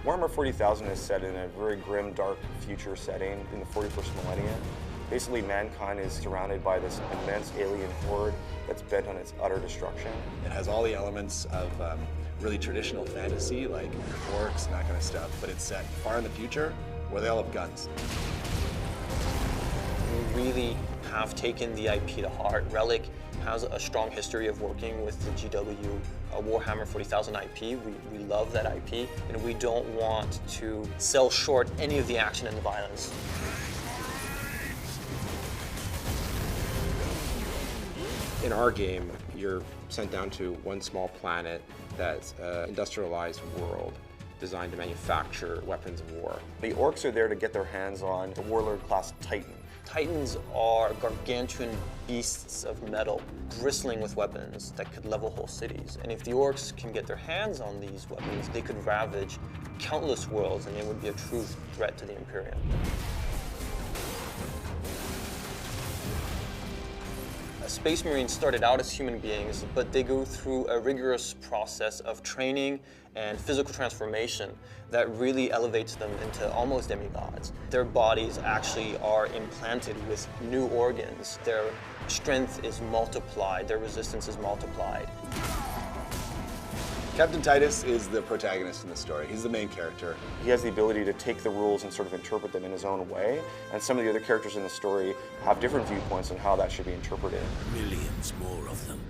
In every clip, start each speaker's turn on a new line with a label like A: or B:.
A: Warhammer 40,000 is set in a very grim, dark future setting in the 41st millennium. Basically, mankind is surrounded by this immense alien horde that's bent on its utter destruction.
B: It has all the elements of really traditional fantasy, like orcs and that kind of stuff, but it's set far in the future where they all have guns.
C: We really have taken the IP to heart. Relic has a strong history of working with the GW Warhammer 40,000 IP. We love that IP, and we don't want to sell short any of the action and the violence.
D: In our game, you're sent down to one small planet that's an industrialized world designed to manufacture weapons of war.
A: The orcs are there to get their hands on the warlord-class Titan.
C: Titans are gargantuan beasts of metal, bristling with weapons that could level whole cities. And if the orcs can get their hands on these weapons, they could ravage countless worlds, and they would be a true threat to the Imperium. Space Marines started out as human beings, but they go through a rigorous process of training and physical transformation that really elevates them into almost demigods. Their bodies actually are implanted with new organs. Their strength is multiplied, their resistance is multiplied.
B: Captain Titus is the protagonist in the story. He's the main character.
A: He has the ability to take the rules and sort of interpret them in his own way, and some of the other characters in the story have different viewpoints on how that should be interpreted.
E: Millions more of them.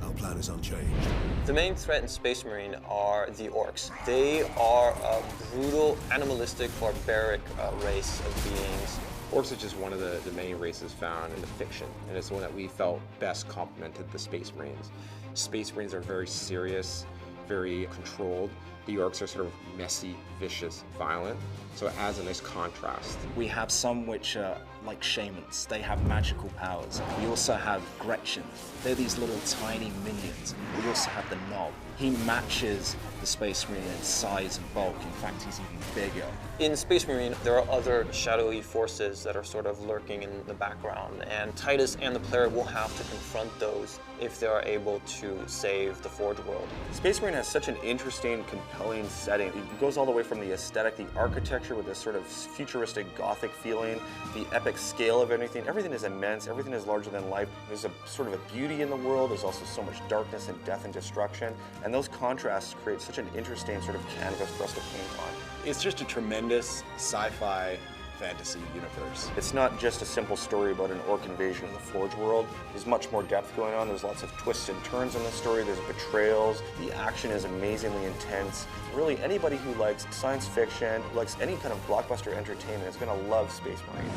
E: Our plan is unchanged.
C: The main threat in Space Marine are the orcs. They are a brutal, animalistic, barbaric race of beings.
D: Orcs is just one of the many races found in the fiction, and it's the one that we felt best complemented the Space Marines. Space Marines are very serious, very controlled. The orcs are sort of messy, vicious, violent, so it adds a nice contrast.
F: We have some which are like shamans. They have magical powers. We also have Gretchen. They're these little tiny minions. We also have the Knob. He matches the Space Marine in size and bulk. In fact, he's even bigger.
C: In Space Marine, there are other shadowy forces that are sort of lurking in the background, and Titus and the player will have to confront those if they are able to save the Forge world.
A: Space Marine has such an interesting, compelling setting. It goes all the way from the aesthetic, the architecture with this sort of futuristic Gothic feeling, the epic scale of everything. Everything is immense, everything is larger than life. There's a sort of a beauty in the world, there's also so much darkness and death and destruction, and those contrasts create such an interesting sort of canvas for us to paint on.
B: It's just a tremendous sci-fi fantasy universe.
A: It's not just a simple story about an orc invasion in the Forge world. There's much more depth going on. There's lots of twists and turns in the story. There's betrayals. The action is amazingly intense. Really, anybody who likes science fiction, likes any kind of blockbuster entertainment is going to love Space Marine.